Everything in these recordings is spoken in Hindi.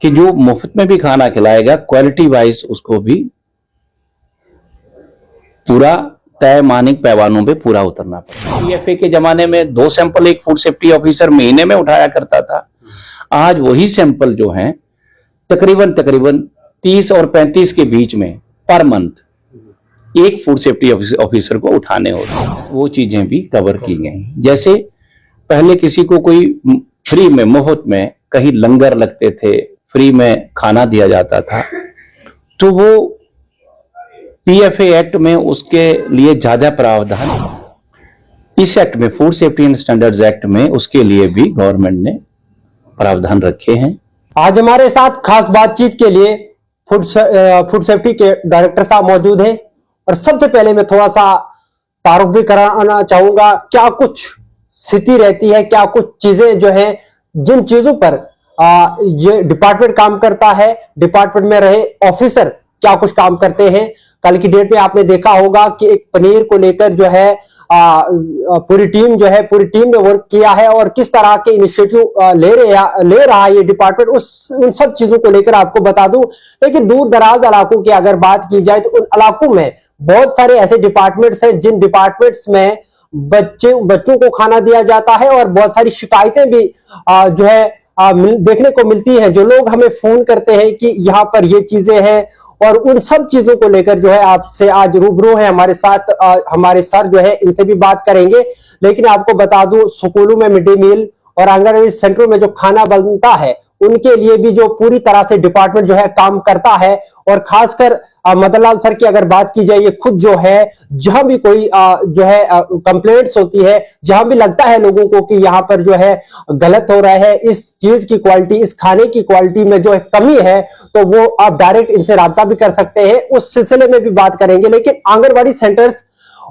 कि जो मुफ्त में भी खाना खिलाएगा क्वालिटी वाइज उसको भी पूरा तय मानक पैमानों पे पूरा उतरना पड़ेगा। पीएफए के जमाने में 2 सैंपल एक फूड सेफ्टी ऑफिसर महीने में उठाया करता था। आज वही सैंपल जो हैं तकरीबन 30 और 35 के बीच में पर मंथ एक फूड सेफ्टी ऑफिसर को उठाने होते हैं। वो चीजें भी कवर की गई। जैसे पहले किसी को कोई फ्री में मुफ्त में कहीं लंगर लगते थे, फ्री में खाना दिया जाता था, तो वो पीएफए एक्ट में उसके लिए ज्यादा प्रावधान, इस एक्ट में food safety and standards act में उसके लिए भी गवर्नमेंट ने प्रावधान रखे हैं। आज हमारे साथ खास बातचीत के लिए फूड सेफ्टी के डायरेक्टर साहब मौजूद हैं और सबसे पहले मैं थोड़ा सा तारुफ भी कराना चाहूंगा, क्या कुछ स्थिति रहती है, क्या कुछ चीजें जो है जिन चीजों पर ये डिपार्टमेंट काम करता है, डिपार्टमेंट में रहे ऑफिसर क्या कुछ काम करते हैं। कल की डेट में आपने देखा होगा कि एक पनीर को लेकर जो है पूरी टीम ने वर्क किया है और किस तरह के इनिशिएटिव ले रहा है ये डिपार्टमेंट, उन सब चीजों को लेकर आपको बता दूं। लेकिन दूर दराज इलाकों की अगर बात की जाए तो उन इलाकों में बहुत सारे ऐसे डिपार्टमेंट्स हैं जिन डिपार्टमेंट्स में बच्चों को खाना दिया जाता है और बहुत सारी शिकायतें भी जो है देखने को मिलती है। जो लोग हमें फोन करते हैं कि यहाँ पर ये चीजें हैं और उन सब चीजों को लेकर जो है आपसे आज रूबरू है हमारे साथ हमारे सर जो है, इनसे भी बात करेंगे। लेकिन आपको बता दूं, स्कूलों में मिड डे मील और आंगनबाड़ी सेंटरों में जो खाना बनता है उनके लिए भी जो पूरी तरह से डिपार्टमेंट जो है काम करता है। और खासकर मदनलाल सर की अगर बात की जाए, ये खुद जो है जहां भी कोई जो है कंप्लेंट्स होती है, जहां भी लगता है लोगों को कि यहाँ पर जो है गलत हो रहा है, इस चीज की क्वालिटी, इस खाने की क्वालिटी में जो है कमी है, तो वो आप डायरेक्ट इनसे राब्ता भी कर सकते हैं। उस सिलसिले में भी बात करेंगे। लेकिन आंगनबाड़ी सेंटर्स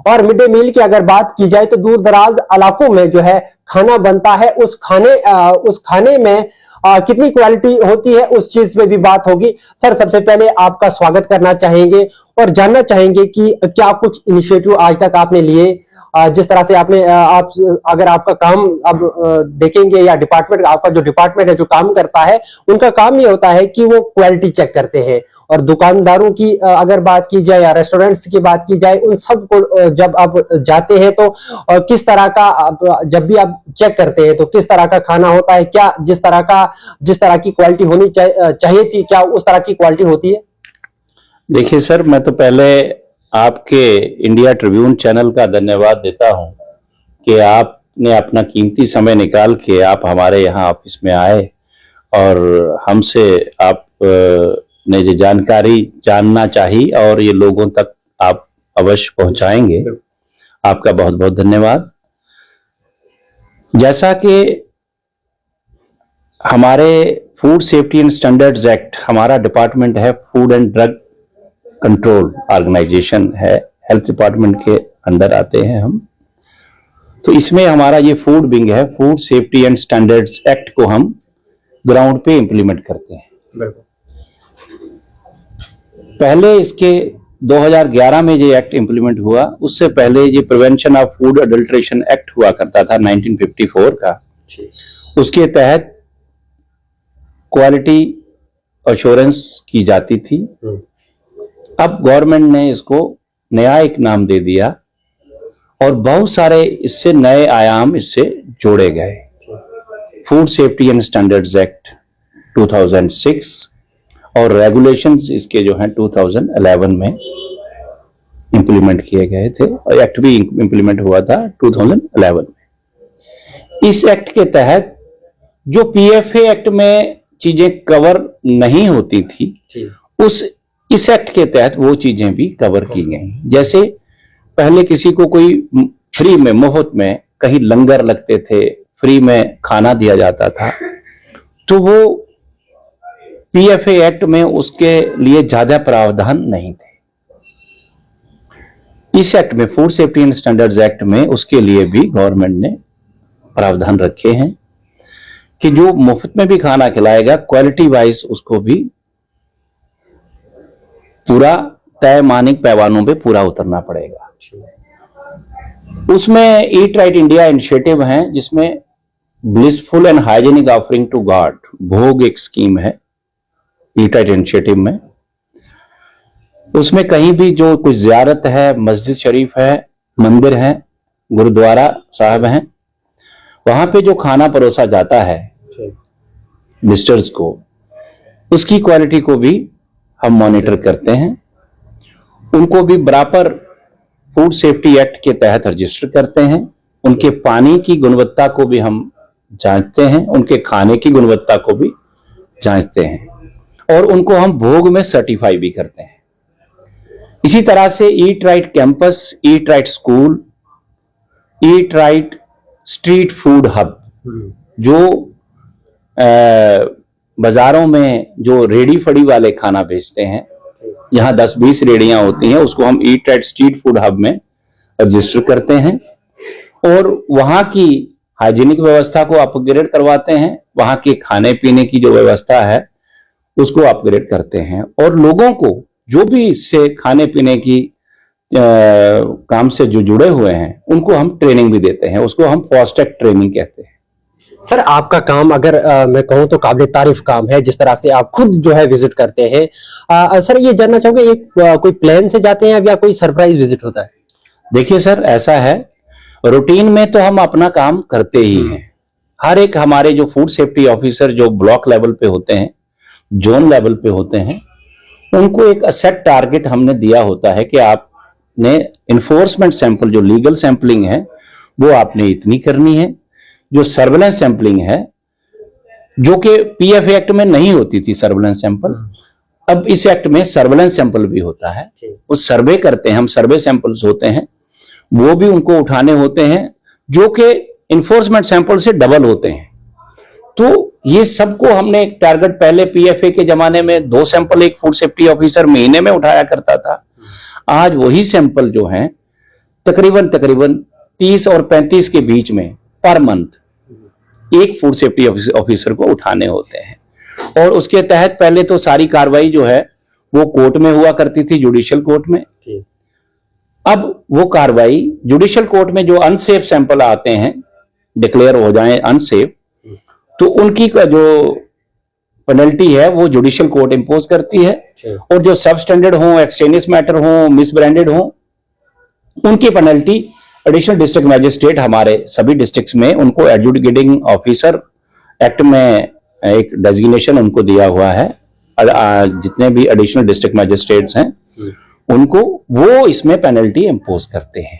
और मिड डे मील की अगर बात की जाए तो दूर दराज इलाकों में जो है खाना बनता है, उस खाने में कितनी क्वालिटी होती है उस चीज में भी बात होगी। सर, सबसे पहले आपका स्वागत करना चाहेंगे और जानना चाहेंगे कि क्या कुछ इनिशिएटिव आज तक आपने लिए, जिस तरह से आपने अगर आपका काम अब देखेंगे या डिपार्टमेंट, आपका जो डिपार्टमेंट है जो काम करता है, उनका काम ये होता है कि वो क्वालिटी चेक करते हैं। और दुकानदारों की अगर बात की जाए या रेस्टोरेंट्स की बात की जाए, उन सब को जब आप जाते हैं तो किस तरह का, जब भी आप चेक करते हैं तो किस तरह का खाना होता है, क्या जिस तरह की क्वालिटी होनी चाहिए थी, क्या उस तरह की क्वालिटी होती है? देखिए सर, मैं तो पहले आपके इंडिया ट्रिब्यून चैनल का धन्यवाद देता हूं कि आपने अपना कीमती समय निकाल के आप हमारे यहाँ ऑफिस में आए और हमसे आप ने जो जानकारी जानना चाहिए और ये लोगों तक आप अवश्य पहुंचाएंगे। आपका बहुत बहुत धन्यवाद। जैसा कि हमारे food safety and standards act, हमारा डिपार्टमेंट है food and drug control organisation है, हेल्थ डिपार्टमेंट के अंडर आते हैं हम। तो इसमें हमारा ये फूड विंग है, food safety and standards act को हम ग्राउंड पे इंप्लीमेंट करते हैं। पहले इसके 2011 में ये एक्ट इंप्लीमेंट हुआ, उससे पहले ये prevention of food adulteration act हुआ करता था 1954 का। उसके तहत क्वालिटी अश्योरेंस की जाती थी। अब गवर्नमेंट ने इसको नया एक नाम दे दिया और बहुत सारे इससे नए आयाम इससे जोड़े गए। Food safety and standards act 2006 और रेगुलेशंस इसके जो हैं 2011 में इंप्लीमेंट किए गए थे और एक्ट भी इंप्लीमेंट हुआ था 2011 में। इस एक्ट के तहत जो पीएफए एक्ट में चीजें कवर नहीं होती थी, इस एक्ट के तहत वो चीजें भी कवर की गई। जैसे पहले किसी को कोई फ्री में मुफ्त में कहीं लंगर लगते थे, फ्री में खाना दिया जाता था, तो वो पीएफए एक्ट में उसके लिए ज्यादा प्रावधान नहीं थे। इस एक्ट में food safety and standards act में उसके लिए भी गवर्नमेंट ने प्रावधान रखे हैं कि जो मुफ्त में भी खाना खिलाएगा क्वालिटी वाइज उसको भी पूरा तय मानक पैमानों पे पूरा उतरना पड़ेगा। उसमें ईट राइट इंडिया इनिशिएटिव है, जिसमें blissful and hygienic offering to God, Bhog एक स्कीम है ईट राइट इनिशिएटिव में। उसमें कहीं भी जो कुछ ज़ियारत है, मस्जिद शरीफ है, मंदिर है, गुरुद्वारा साहब हैं, वहां पे जो खाना परोसा जाता है विजिटर्स को, उसकी क्वालिटी को भी हम मॉनिटर करते हैं। उनको भी बराबर फूड सेफ्टी एक्ट के तहत रजिस्टर करते हैं। उनके पानी की गुणवत्ता को भी हम जांचते हैं, उनके खाने की गुणवत्ता को भी जांचते हैं और उनको हम भोग में सर्टिफाई भी करते हैं। इसी तरह से eat right campus, eat right school, eat right street food hub, जो बाजारों में जो रेडी फड़ी वाले खाना बेचते हैं, यहाँ 10-20 रेडियां होती हैं, उसको हम eat right street food hub में रजिस्टर करते हैं और वहां की हाइजीनिक व्यवस्था को अपग्रेड करवाते हैं। वहां के खाने पीने की जो व्यवस्था है उसको अपग्रेड करते हैं और लोगों को जो भी इससे खाने पीने की काम से जो जुड़े हुए हैं उनको हम ट्रेनिंग भी देते हैं। उसको हम फास्ट ट्रेनिंग कहते हैं। सर, आपका काम अगर मैं कहूं तो काबिल तारीफ काम है, जिस तरह से आप खुद जो है विजिट करते हैं। सर, ये जानना चाहूंगा, एक कोई प्लान से जाते हैं या कोई सरप्राइज विजिट होता है? देखिए सर, ऐसा है, रूटीन में तो हम अपना काम करते ही हैं। हर एक हमारे जो फूड सेफ्टी ऑफिसर जो ब्लॉक लेवल पे होते हैं, जोन लेवल पे होते हैं, उनको एक सेट टारगेट हमने दिया होता है कि आपने इन्फोर्समेंट सैंपल, जो लीगल सैंपलिंग है वो आपने इतनी करनी है। जो सर्वेलेंस सैंपलिंग है, जो कि पीएफ एक्ट में नहीं होती थी सर्वेलेंस सैंपल, अब इस एक्ट में सर्वेलेंस सैंपल भी होता है। उस सर्वे करते हैं हम, सर्वे सैंपल्स होते हैं, वो भी उनको उठाने होते हैं, जो कि इन्फोर्समेंट सैंपल से डबल होते हैं। तो ये सबको हमने एक टारगेट, पहले पीएफए के जमाने में 2 सैंपल एक फूड सेफ्टी ऑफिसर महीने में उठाया करता था। आज वही सैंपल जो हैं तकरीबन 30 और 35 के बीच में पर मंथ एक फूड सेफ्टी ऑफिसर को उठाने होते हैं। और उसके तहत पहले तो सारी कार्रवाई जो है वो कोर्ट में हुआ करती थी, जुडिशियल कोर्ट में। अब वो कार्रवाई जुडिशियल कोर्ट में जो अनसेफ सैंपल आते हैं, डिक्लेयर हो जाएं अनसेफ, तो उनकी का जो पेनल्टी है वो जुडिशियल कोर्ट इंपोज करती है। और जो सब स्टैंडर्ड हो, एक्सचेंजेस मैटर हो, मिसब्रांडेड हो, उनकी पेनल्टी एडिशनल डिस्ट्रिक्ट मैजिस्ट्रेट हमारे सभी डिस्ट्रिक्ट्स में, उनको एडजुडिकेटिंग ऑफिसर एक्ट में एक डेजिग्नेशन उनको दिया हुआ है। जितने भी एडिशनल डिस्ट्रिक्ट मैजिस्ट्रेट्स हैं उनको वो इसमें पेनल्टी इंपोज करते हैं।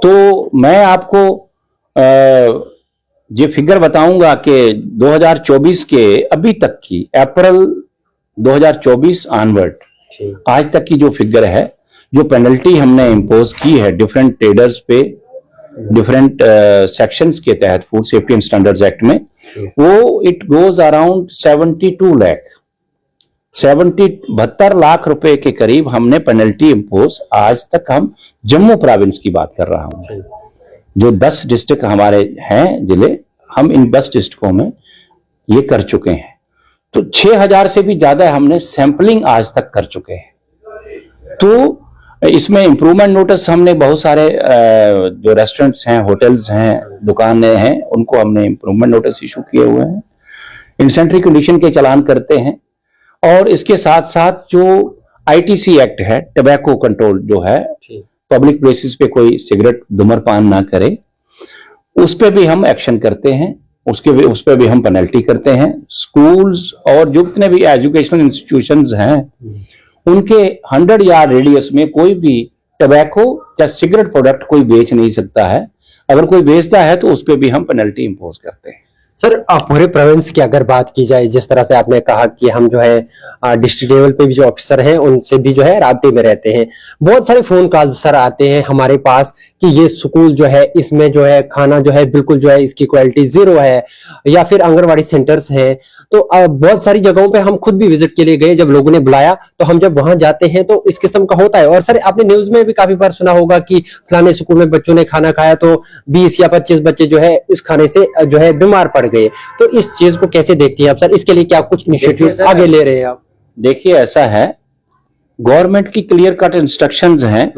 तो मैं आपको ये फिगर बताऊंगा कि 2024 के अभी तक की, अप्रैल 2024 ऑनवर्ड आज तक की जो फिगर है, जो पेनल्टी हमने इंपोज की है डिफरेंट ट्रेडर्स पे, डिफरेंट सेक्शंस के तहत food safety and standards act में, वो इट गोज अराउंड 72 लाख रुपए के करीब हमने पेनल्टी इंपोज आज तक। हम जम्मू प्रोविंस की बात कर रहा हूं, जो 10 डिस्ट्रिक्ट हमारे हैं जिले, हम इन 10 डिस्ट्रिक्टों में ये कर चुके हैं। तो 6000 से भी ज्यादा हमने सैंपलिंग आज तक कर चुके हैं। तो इसमें इंप्रूवमेंट नोटिस हमने बहुत सारे जो रेस्टोरेंट्स हैं, होटल्स हैं, दुकानें हैं, उनको हमने इंप्रूवमेंट नोटिस इशू किए हुए हैं। इंसेंट्री कंडीशन के चालान करते हैं। और इसके साथ साथ जो आईटीसी एक्ट है, टबैको कंट्रोल जो है, पब्लिक प्लेसेस पे कोई सिगरेट धूम्रपान ना करे, उस पे भी हम एक्शन करते हैं। उस पे भी हम पेनल्टी करते हैं। स्कूल्स और जितने भी एजुकेशनल इंस्टीट्यूशंस हैं, उनके 100 यार्ड रेडियस में कोई भी टबैको या सिगरेट प्रोडक्ट कोई बेच नहीं सकता है। अगर कोई बेचता है तो उस पर भी हम पेनल्टी इंपोज करते हैं। सर, पूरे प्रोविंस की अगर बात की जाए, जिस तरह से आपने कहा कि हम जो है डिस्ट्रिक्ट लेवल पे भी जो ऑफिसर हैं उनसे भी जो है राब्ते में रहते हैं, बहुत सारे फोन कॉल सर आते हैं हमारे पास कि ये स्कूल जो है इसमें जो है खाना जो है बिल्कुल जो है इसकी क्वालिटी 0 है, या फिर आंगनवाड़ी सेंटर्स हैं। तो बहुत सारी जगहों पे हम खुद भी विजिट के लिए गए, जब लोगों ने बुलाया तो हम जब वहां जाते हैं तो इस किस्म का होता है। और सर, आपने न्यूज में भी काफी बार सुना होगा कि फलाने स्कूल में बच्चों ने खाना खाया तो 20 या 25 बच्चे जो है इस खाने से जो है बीमार पड़ गए। तो इस चीज को कैसे देखती हैं आप सर? इसके लिए क्या कुछ इनिशिएटिव आगे ले रहे हैं आप? देखिए, ऐसा है, गवर्नमेंट की क्लियर कट इंस्ट्रक्शंस हैं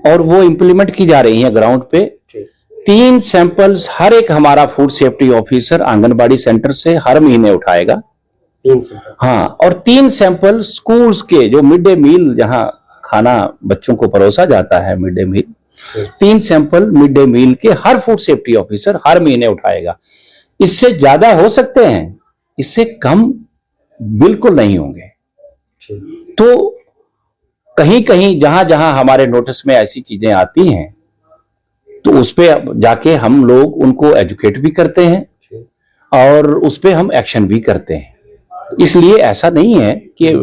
और वो इंप्लीमेंट की जा रही हैं ग्राउंड पे। 3 सैंपल्स हर एक हमारा food safety officer anganwadi centre से हर महीने उठाएगा। 3 सैंपल। हाँ, और 3 सैंपल स्कूल्स के जो मिड डे मील जहां खाना बच्चों को परोसा जाता है, mid day meal, 3 sample mid day meal के हर फूड सेफ्टी ऑफिसर हर महीने उठाएगा। इससे ज्यादा हो सकते हैं, इससे कम बिल्कुल नहीं होंगे। तो कहीं कहीं जहां जहां हमारे नोटिस में ऐसी चीजें आती हैं तो उस पे जाके हम लोग उनको एजुकेट भी करते हैं और उस पे हम एक्शन भी करते हैं। इसलिए ऐसा नहीं है कि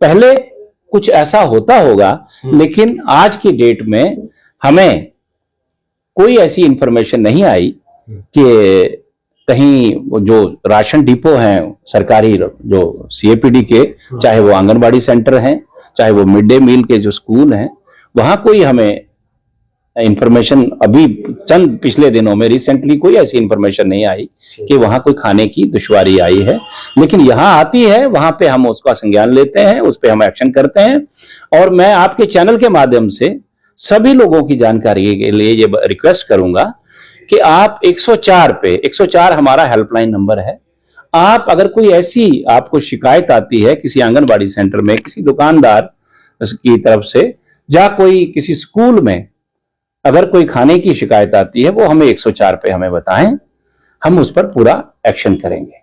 पहले कुछ ऐसा होता होगा, लेकिन आज की डेट में हमें कोई ऐसी इंफॉर्मेशन नहीं आई कि कहीं जो राशन डिपो हैं सरकारी, जो सीएपीडी के, चाहे वो आंगनबाड़ी सेंटर हैं, चाहे वो मिड डे मील के जो स्कूल हैं, वहां कोई हमें इंफॉर्मेशन अभी चंद पिछले दिनों में रिसेंटली कोई ऐसी इंफॉर्मेशन नहीं आई कि वहां कोई खाने की दुश्वारी आई है। लेकिन यहां आती है, वहां पे हम उसका संज्ञान लेते हैं, उस पे हम एक्शन करते हैं। और मैं आपके चैनल के माध्यम से सभी लोगों की जानकारी के लिए ये रिक्वेस्ट करूंगा कि आप 104 पे, 104 हमारा हेल्पलाइन नंबर है। आप अगर कोई ऐसी आपको शिकायत आती है किसी आंगनबाड़ी सेंटर में, किसी दुकानदार की तरफ से, या कोई किसी स्कूल में अगर कोई खाने की शिकायत आती है, वो हमें 104 पे हमें बताएं, हम उस पर पूरा एक्शन करेंगे।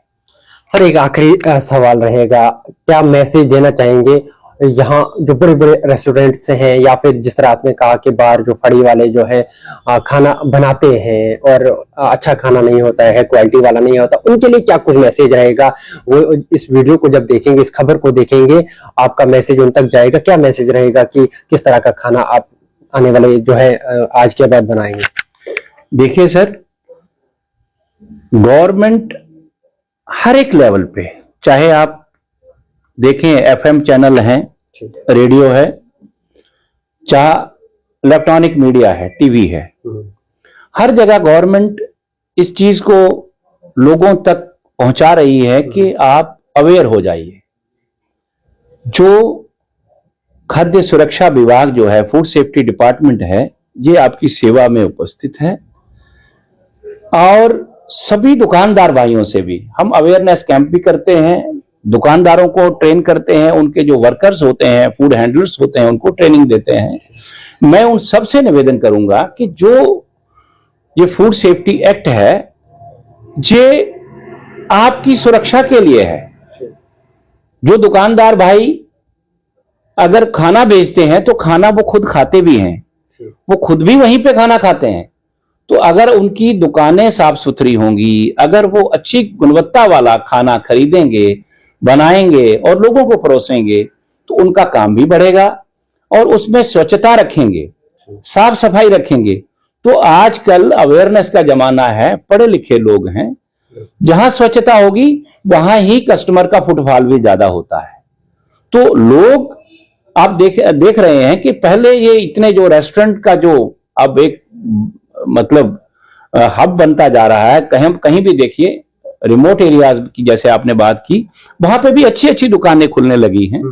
सर, एक आखिरी सवाल रहेगा, क्या मैसेज देना चाहेंगे यहाँ जो बड़े बड़े रेस्टोरेंट्स हैं, या फिर जिस तरह आपने कहा कि बाहर जो फड़ी वाले जो है खाना बनाते हैं और अच्छा खाना नहीं होता है, क्वालिटी वाला नहीं होता, उनके लिए क्या कुछ मैसेज रहेगा? वो इस वीडियो को जब देखेंगे, इस खबर को देखेंगे, आपका मैसेज उन तक जाएगा। क्या मैसेज रहेगा कि किस तरह का खाना आप आने वाले जो है आज के बाद बनाएंगे? देखिए सर, गवर्नमेंट हर एक लेवल पे, चाहे आप देखें एफएम चैनल हैं, रेडियो है, चाहे इलेक्ट्रॉनिक मीडिया है, टीवी है, हर जगह गवर्नमेंट इस चीज को लोगों तक पहुंचा रही है कि आप अवेयर हो जाइए। जो खाद्य सुरक्षा विभाग जो है, फूड सेफ्टी डिपार्टमेंट है, ये आपकी सेवा में उपस्थित है। और सभी दुकानदार भाइयों से भी हम अवेयरनेस कैंप भी करते हैं, दुकानदारों को ट्रेन करते हैं, उनके जो वर्कर्स होते हैं, फूड हैंडलर्स होते हैं, उनको ट्रेनिंग देते हैं। मैं उन सबसे निवेदन करूंगा कि जो ये फूड सेफ्टी एक्ट है, ये आपकी सुरक्षा के लिए है। जो दुकानदार भाई अगर खाना बेचते हैं तो खाना वो खुद खाते भी हैं, वो खुद भी वहीं पे खाना खाते हैं। तो अगर उनकी दुकानें साफ सुथरी होंगी, अगर वो अच्छी गुणवत्ता वाला खाना खरीदेंगे, बनाएंगे और लोगों को परोसेंगे, तो उनका काम भी बढ़ेगा और उसमें स्वच्छता रखेंगे, साफ सफाई रखेंगे। तो आजकल अवेयरनेस का जमाना है, पढ़े लिखे लोग हैं, जहां स्वच्छता होगी वहां ही कस्टमर का फुटफॉल भी ज्यादा होता है। तो लोग आप देख रहे हैं कि पहले ये इतने जो रेस्टोरेंट का जो अब एक मतलब हब बनता जा रहा है, कहीं भी देखिए, रिमोट एरियाज की जैसे आपने बात की, वहां पे भी अच्छी अच्छी दुकानें खुलने लगी हैं।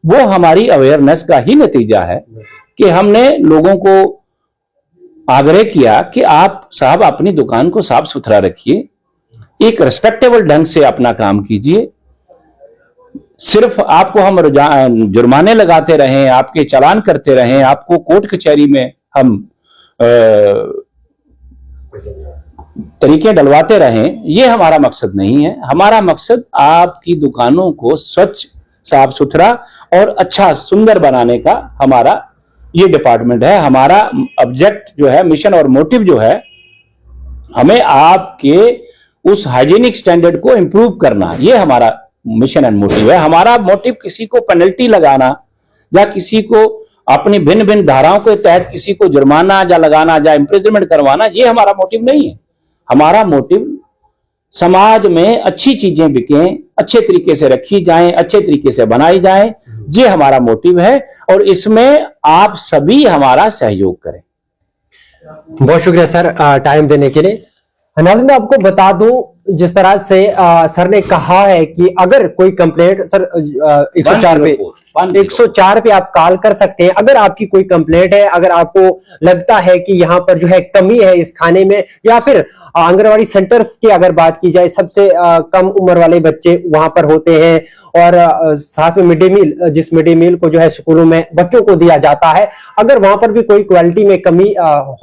वो हमारी अवेयरनेस का ही नतीजा है कि हमने लोगों को आग्रह किया कि आप साहब अपनी दुकान को साफ सुथरा रखिए, एक रिस्पेक्टेबल ढंग से अपना काम कीजिए। सिर्फ आपको हम जुर्माने लगाते रहें, आपके चालान करते रहें, आपको कोर्ट कचहरी में हम तरीके डलवाते रहें, ये हमारा मकसद नहीं है। हमारा मकसद आपकी दुकानों को स्वच्छ, साफ सुथरा और अच्छा सुंदर बनाने का हमारा ये डिपार्टमेंट है। हमारा ऑब्जेक्ट जो है, मिशन और मोटिव जो है, हमें आपके उस हाइजीनिक स्टैंडर्ड को इंप्रूव करना, ये हमारा मिशन एंड मोटिव है। हमारा मोटिव किसी को पेनल्टी लगाना या किसी को अपनी भिन्न भिन्न धाराओं के तहत किसी को जुर्माना या लगाना या इम्प्रिजनमेंट करवाना, ये हमारा मोटिव नहीं है। हमारा मोटिव समाज में अच्छी चीजें बिकें, अच्छे तरीके से रखी जाएं, अच्छे तरीके से बनाई जाएं, ये हमारा मोटिव है और इसमें आप सभी हमारा सहयोग करें। बहुत शुक्रिया सर टाइम देने के लिए। नाज़रीन, मैं आपको बता दूं, जिस तरह से सर ने कहा है कि अगर कोई कंप्लेंट, सर 104 पे आप कॉल कर सकते हैं। अगर आपकी कोई कंप्लेंट है, अगर आपको लगता है कि यहाँ पर जो है कमी है इस खाने में, या फिर आंगनवाड़ी सेंटर्स की अगर बात की जाए, सबसे कम उम्र वाले बच्चे वहां पर होते हैं। और साथ में मिड डे मील, जिस मिड डे मील को जो है स्कूलों में बच्चों को दिया जाता है, अगर वहां पर भी कोई क्वालिटी में कमी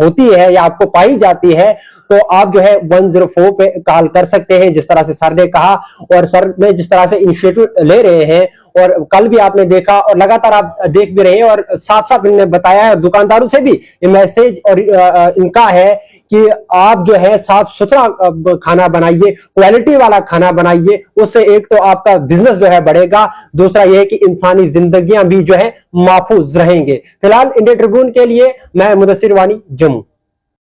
होती है या आपको पाई जाती है तो आप जो है 104 पे कॉल कर सकते हैं, जिस तरह से सर ने कहा। और सर ने जिस तरह से इनिशिएटिव ले रहे हैं, और कल भी आपने देखा और लगातार आप देख भी रहे हैं, और साफ साफ इन्होंने बताया है, दुकानदारों से भी ये मैसेज और इनका है कि आप जो है साफ सुथरा खाना बनाइए, क्वालिटी वाला खाना बनाइए। उससे एक तो आपका बिजनेस जो है बढ़ेगा, दूसरा यह है कि इंसानी जिंदगियां भी जो है महफूज रहेंगे। फिलहाल इंडिया ट्रिब्यून के लिए मैं मुदस्सिर वानी, जम्मू।